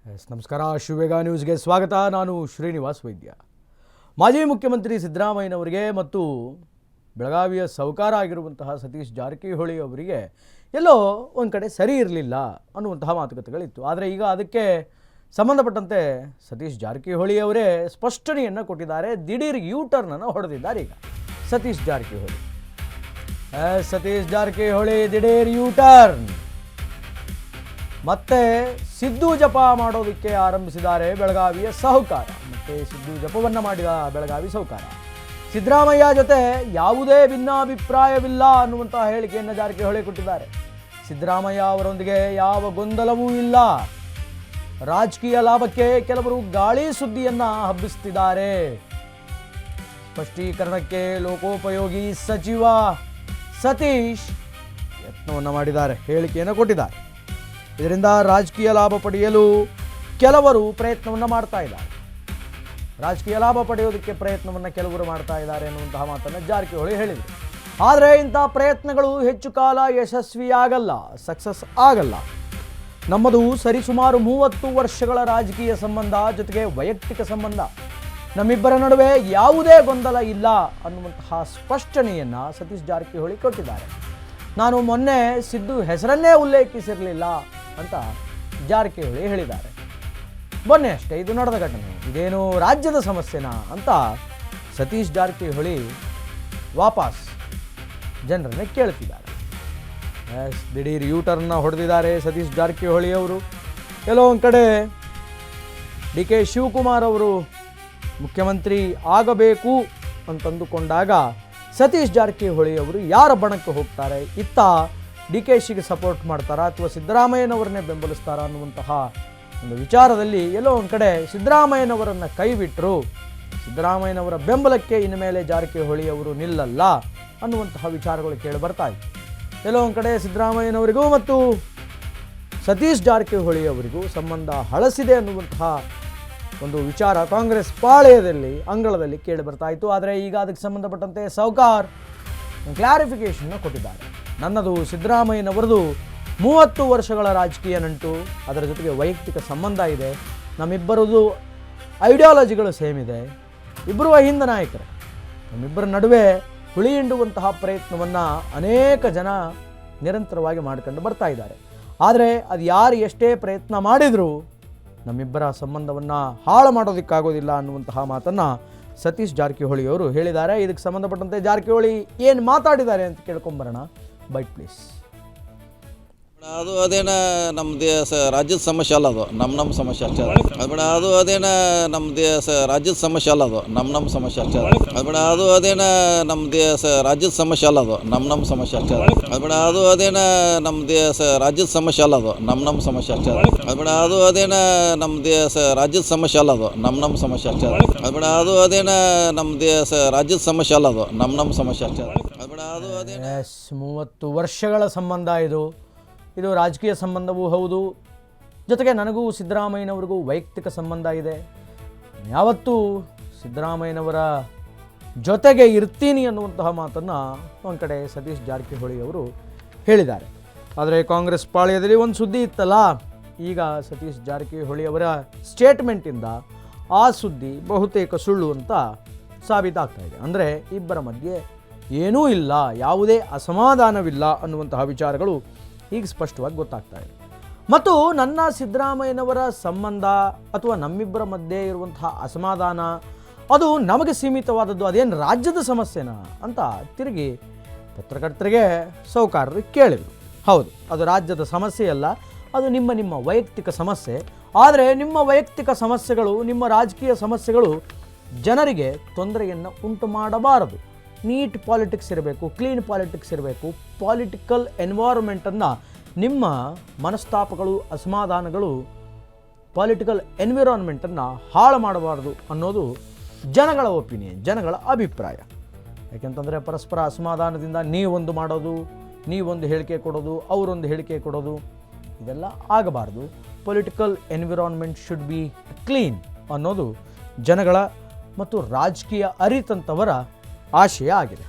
ನಮಸ್ಕಾರ, ಶಿವವೇಗ ನ್ಯೂಸ್ಗೆ ಸ್ವಾಗತ. ನಾನು ಶ್ರೀನಿವಾಸ್ ವೈದ್ಯ. ಮಾಜಿ ಮುಖ್ಯಮಂತ್ರಿ ಸಿದ್ದರಾಮಯ್ಯನವರಿಗೆ ಮತ್ತು ಬೆಳಗಾವಿಯ ಸೌಕಾರ ಆಗಿರುವಂತಹ ಸತೀಶ್ ಜಾರಕಿಹೊಳಿ ಅವರಿಗೆ ಎಲ್ಲೋ ಒಂದು ಕಡೆ ಸರಿ ಇರಲಿಲ್ಲ ಅನ್ನುವಂತಹ ಮಾತುಕತೆಗಳಿತ್ತು. ಆದರೆ ಈಗ ಅದಕ್ಕೆ ಸಂಬಂಧಪಟ್ಟಂತೆ ಸತೀಶ್ ಜಾರಕಿಹೊಳಿ ಅವರೇ ಸ್ಪಷ್ಟನೆಯನ್ನು ಕೊಟ್ಟಿದ್ದಾರೆ. ದಿಢೀರ್ ಯೂ-ಟರ್ನನ್ನು ಹೊಡೆದಿದ್ದಾರೆ. ಈಗ ಸತೀಶ್ ಜಾರಕಿಹೊಳಿ ದಿಢೀರ್ ಯೂ-ಟರ್ನ್. ಮತ್ತೆ ಸಿದ್ದು ಜಪ ಮಾಡೋದಕ್ಕೆ ಆರಂಭಿಸಿದ್ದಾರೆ ಬೆಳಗಾವಿಯ ಸಹಕಾರ. ಮತ್ತೆ ಸಿದ್ದು ಜಪವನ್ನು ಮಾಡಿದ ಬೆಳಗಾವಿ ಸಹಕಾರ. ಸಿದ್ದರಾಮಯ್ಯ ಜೊತೆ ಯಾವುದೇ ಭಿನ್ನಾಭಿಪ್ರಾಯವಿಲ್ಲ ಅನ್ನುವಂತಹ ಹೇಳಿಕೆಯನ್ನು ಜಾರಕಿಹೊಳಿ ಕೊಟ್ಟಿದ್ದಾರೆ. ಸಿದ್ದರಾಮಯ್ಯ ಅವರೊಂದಿಗೆ ಯಾವ ಗೊಂದಲವೂ ಇಲ್ಲ. ರಾಜಕೀಯ ಲಾಭಕ್ಕೆ ಕೆಲವರು ಗಾಳಿ ಸುದ್ದಿಯನ್ನು ಹಬ್ಬಿಸುತ್ತಿದ್ದಾರೆ. ಸ್ಪಷ್ಟೀಕರಣಕ್ಕೆ ಲೋಕೋಪಯೋಗಿ ಸಚಿವ ಸತೀಶ್ ಯತ್ನವನ್ನು ಮಾಡಿದ್ದಾರೆ, ಹೇಳಿಕೆಯನ್ನು ಕೊಟ್ಟಿದ್ದಾರೆ. ಇದರಿಂದ ರಾಜಕೀಯ ಲಾಭ ಪಡೆಯಲು ಕೆಲವರು ಪ್ರಯತ್ನವನ್ನು ಮಾಡ್ತಾ ಇದ್ದಾರೆ. ರಾಜಕೀಯ ಲಾಭ ಪಡೆಯೋದಕ್ಕೆ ಪ್ರಯತ್ನವನ್ನು ಕೆಲವರು ಮಾಡ್ತಾ ಇದ್ದಾರೆ ಎನ್ನುವಂತಹ ಮಾತನ್ನು ಜಾರಕಿಹೊಳಿ ಹೇಳಿದರು. ಆದರೆ ಇಂತಹ ಪ್ರಯತ್ನಗಳು ಹೆಚ್ಚು ಕಾಲ ಯಶಸ್ವಿಯಾಗಲ್ಲ, ಸಕ್ಸಸ್ ಆಗಲ್ಲ. ನಮ್ಮದು ಸರಿಸುಮಾರು 30 ವರ್ಷಗಳ ರಾಜಕೀಯ ಸಂಬಂಧ, ಜೊತೆಗೆ ವೈಯಕ್ತಿಕ ಸಂಬಂಧ. ನಮ್ಮಿಬ್ಬರ ನಡುವೆ ಯಾವುದೇ ಗೊಂದಲ ಇಲ್ಲ ಅನ್ನುವಂತಹ ಸ್ಪಷ್ಟನೆಯನ್ನು ಸತೀಶ್ ಜಾರಕಿಹೊಳಿ ಕೊಟ್ಟಿದ್ದಾರೆ. ನಾನು ಮೊನ್ನೆ ಸಿದ್ದು ಹೆಸರನ್ನೇ ಉಲ್ಲೇಖಿಸಿರಲಿಲ್ಲ ಅಂತ ಜಾರಕಿಹೊಳಿ ಹೇಳಿದ್ದಾರೆ. ಮೊನ್ನೆ ಅಷ್ಟೇ ಇದು ನಡೆದ ಘಟನೆ, ಇದೇನು ರಾಜ್ಯದ ಸಮಸ್ಯೆನಾ ಅಂತ ಸತೀಶ್ ಜಾರಕಿಹೊಳಿ ವಾಪಸ್ ಜನರನ್ನು ಕೇಳ್ತಿದ್ದಾರೆ. ದಿಢೀರ್ ಯೂ-ಟರ್ನ್ನ ಹೊಡೆದಿದ್ದಾರೆ ಸತೀಶ್ ಜಾರಕಿಹೊಳಿ ಅವರು. ಎಲ್ಲೋ ಒಂದು ಕಡೆ ಡಿ.ಕೆ. ಶಿವಕುಮಾರ್ ಅವರು ಮುಖ್ಯಮಂತ್ರಿ ಆಗಬೇಕು ಅಂತಂದುಕೊಂಡಾಗ ಸತೀಶ್ ಜಾರಕಿಹೊಳಿ ಅವರು ಯಾರ ಬಣಕ್ಕೆ ಹೋಗ್ತಾರೆ? ಇತ್ತ ಡಿ.ಕೆ.ಶಿಗೆ ಸಪೋರ್ಟ್ ಮಾಡ್ತಾರಾ ಅಥವಾ ಸಿದ್ದರಾಮಯ್ಯನವರನ್ನೇ ಬೆಂಬಲಿಸ್ತಾರಾ ಅನ್ನುವಂತಹ ಒಂದು ವಿಚಾರದಲ್ಲಿ ಎಲ್ಲೋ ಒಂದು ಕಡೆ ಸಿದ್ದರಾಮಯ್ಯನವರನ್ನು ಕೈಬಿಟ್ಟರು. ಸಿದ್ದರಾಮಯ್ಯನವರ ಬೆಂಬಲಕ್ಕೆ ಇನ್ನು ಮೇಲೆ ಜಾರಕಿಹೊಳಿ ಅವರು ನಿಲ್ಲಲ್ಲ ಅನ್ನುವಂತಹ ವಿಚಾರಗಳು ಕೇಳಿ ಬರ್ತಾ ಇದೆ. ಎಲ್ಲೋ ಒಂದು ಕಡೆ ಸಿದ್ದರಾಮಯ್ಯನವರಿಗೂ ಮತ್ತು ಸತೀಶ್ ಜಾರಕಿಹೊಳಿ ಅವರಿಗೂ ಸಂಬಂಧ ಹಳಸಿದೆ ಅನ್ನುವಂತಹ ಒಂದು ವಿಚಾರ ಕಾಂಗ್ರೆಸ್ ಪಾಳೆಯದಲ್ಲಿ ಅಂಗಳದಲ್ಲಿ ಕೇಳಿ ಬರ್ತಾ ಇತ್ತು. ಆದರೆ ಈಗ ಅದಕ್ಕೆ ಸಂಬಂಧಪಟ್ಟಂತೆ ಸೌಕಾರ್ ಕ್ಲಾರಿಫಿಕೇಷನ್ನ ಕೊಟ್ಟಿದ್ದಾರೆ. ನನ್ನದು ಸಿದ್ದರಾಮಯ್ಯನವರದು 30 ವರ್ಷಗಳ ರಾಜಕೀಯ ನಂಟು, ಅದರ ಜೊತೆಗೆ ವೈಯಕ್ತಿಕ ಸಂಬಂಧ ಇದೆ. ನಮ್ಮಿಬ್ಬರದು ಐಡಿಯಾಲಜಿಗಳು ಸೇಮ್ ಇದೆ. ಇಬ್ಬರು ಅಹಿಂದ ನಾಯಕರೇ. ನಮ್ಮಿಬ್ಬರ ನಡುವೆ ಹುಳಿ ಹಿಂಡುವಂತಹ ಪ್ರಯತ್ನವನ್ನು ಅನೇಕ ಜನ ನಿರಂತರವಾಗಿ ಮಾಡ್ಕೊಂಡು ಬರ್ತಾ ಇದ್ದಾರೆ. ಆದರೆ ಅದು ಯಾರು ಎಷ್ಟೇ ಪ್ರಯತ್ನ ಮಾಡಿದರೂ ನಮ್ಮಿಬ್ಬರ ಸಂಬಂಧವನ್ನು ಹಾಳು ಮಾಡೋದಕ್ಕಾಗೋದಿಲ್ಲ ಅನ್ನುವಂತಹ ಮಾತನ್ನು ಸತೀಶ್ ಜಾರಕಿಹೊಳಿ ಅವರು ಹೇಳಿದ್ದಾರೆ. ಇದಕ್ಕೆ ಸಂಬಂಧಪಟ್ಟಂತೆ ಜಾರಕಿಹೊಳಿ ಏನು ಮಾತಾಡಿದ್ದಾರೆ ಅಂತ ಕೇಳ್ಕೊಂಬರೋಣ. Byte please. ಅದು ಅದೇನ ನಮ್ಮ ರಾಜ್ಯದ ಸಮಸ್ಯೆ ಅಲ್ಲ, ಅದು ನಮ್ಮ ಸಮಸ್ಯೆ ಅಷ್ಟೇ. ಅದು ಬೇಡ, ಅದು ಅದೇನ ನಮ್ಮ ರಾಜ್ಯದ ಸಮಸ್ಯೆ ಅಲ್ಲ, ಅದು ನಮ್ಮ ಸಮಸ್ಯೆ ಅಷ್ಟೇ. ಅದು ಬೇಡ, ಅದು ಅದೇನ ನಮ್ಮ ರಾಜ್ಯದ ಸಮಸ್ಯೆ ಅಲ್ಲ, ಅದು ನಮ್ಮ ಸಮಸ್ಯೆ ಅಷ್ಟೇ. ಅದು ಬೇಡ, ಅದು ಅದೇನ ನಮ್ಮ ರಾಜ್ಯದ ಸಮಸ್ಯೆ ಅಲ್ಲ, ಅದು ನಮ್ಮ ಸಮಸ್ಯೆ ಅಷ್ಟೇ. ಅದು ಬೇಡ, ಅದು ಅದೇನ ನಮ್ಮ ರಾಜ್ಯದ ಸಮಸ್ಯೆ ಅಲ್ಲ, ಅದು ನಮ್ಮ ಸಮಸ್ಯೆ ಅಷ್ಟೇ. ಅದು ಬೇಡ, ಅದು ಅದೇನ ನಮ್ಮ ರಾಜ್ಯದ ಸಮಸ್ಯೆ ಅಲ್ಲ, ಅದು ನಮ್ಮ ಸಮಸ್ಯೆ ಅಷ್ಟೇ. ಅದು ಬೇಡ, ಅದು ಅದೇನ 30 ವರ್ಷಗಳ ಸಂಬಂಧ ಇದು ರಾಜಕೀಯ ಸಂಬಂಧವೂ ಹೌದು, ಜೊತೆಗೆ ನನಗೂ ಸಿದ್ದರಾಮಯ್ಯನವರಿಗೂ ವೈಯಕ್ತಿಕ ಸಂಬಂಧ ಇದೆ. ಯಾವತ್ತೂ ಸಿದ್ದರಾಮಯ್ಯನವರ ಜೊತೆಗೆ ಇರ್ತೀನಿ ಅನ್ನುವಂತಹ ಮಾತನ್ನು ಒಂದು ಕಡೆ ಸತೀಶ್ ಜಾರಕಿಹೊಳಿ ಅವರು ಹೇಳಿದ್ದಾರೆ. ಆದರೆ ಕಾಂಗ್ರೆಸ್ ಪಾಳ್ಯದಲ್ಲಿ ಒಂದು ಸುದ್ದಿ ಇತ್ತಲ್ಲ, ಈಗ ಸತೀಶ್ ಜಾರಕಿಹೊಳಿ ಅವರ ಸ್ಟೇಟ್ಮೆಂಟಿಂದ ಆ ಸುದ್ದಿ ಬಹುತೇಕ ಸುಳ್ಳು ಅಂತ ಸಾಬೀತಾಗ್ತಾ ಇದೆ. ಅಂದರೆ ಇಬ್ಬರ ಮಧ್ಯೆ ಏನೂ ಇಲ್ಲ, ಯಾವುದೇ ಅಸಮಾಧಾನವಿಲ್ಲ ಅನ್ನುವಂತಹ ವಿಚಾರಗಳು ಈಗ ಸ್ಪಷ್ಟವಾಗಿ ಗೊತ್ತಾಗ್ತಾ ಇದೆ. ಮತ್ತು ನನ್ನ ಸಿದ್ದರಾಮಯ್ಯನವರ ಸಂಬಂಧ ಅಥವಾ ನಮ್ಮಿಬ್ಬರ ಮಧ್ಯೆ ಇರುವಂತಹ ಅಸಮಾಧಾನ ಅದು ನಮಗೆ ಸೀಮಿತವಾದದ್ದು, ಅದೇನು ರಾಜ್ಯದ ಸಮಸ್ಯೆನಾ ಅಂತ ತಿರುಗಿ ಪತ್ರಕರ್ತರಿಗೆ ಸೌಕಾರರು ಕೇಳಿದರು. ಹೌದು, ಅದು ರಾಜ್ಯದ ಸಮಸ್ಯೆ ಅಲ್ಲ, ಅದು ನಿಮ್ಮ ವೈಯಕ್ತಿಕ ಸಮಸ್ಯೆ. ಆದರೆ ನಿಮ್ಮ ವೈಯಕ್ತಿಕ ಸಮಸ್ಯೆಗಳು, ನಿಮ್ಮ ರಾಜಕೀಯ ಸಮಸ್ಯೆಗಳು ಜನರಿಗೆ ತೊಂದರೆಯನ್ನು ಉಂಟು ಮಾಡಬಾರದು. ನೀಟ್ ಪಾಲಿಟಿಕ್ಸ್ ಇರಬೇಕು, ಕ್ಲೀನ್ ಪಾಲಿಟಿಕ್ಸ್ ಇರಬೇಕು. ಪಾಲಿಟಿಕಲ್ ಎನ್ವೈರ್ಮೆಂಟನ್ನು, ನಿಮ್ಮ ಮನಸ್ತಾಪಗಳು, ಅಸಮಾಧಾನಗಳು ಪಾಲಿಟಿಕಲ್ ಎನ್ವಿರಾನ್ಮೆಂಟನ್ನು ಹಾಳು ಮಾಡಬಾರ್ದು ಅನ್ನೋದು ಜನಗಳ ಒಪಿನಿಯನ್, ಜನಗಳ ಅಭಿಪ್ರಾಯ. ಯಾಕೆಂತಂದರೆ ಪರಸ್ಪರ ಅಸಮಾಧಾನದಿಂದ ನೀವೊಂದು ಮಾಡೋದು, ನೀವೊಂದು ಹೇಳಿಕೆ ಕೊಡೋದು, ಅವರೊಂದು ಹೇಳಿಕೆ ಕೊಡೋದು, ಇದೆಲ್ಲ ಆಗಬಾರ್ದು. Political environment should be clean ಅನ್ನೋದು ಜನಗಳ ಮತ್ತು ರಾಜಕೀಯ ಅರಿತಂಥವರ ಆಶಯ ಆಗಿದೆ.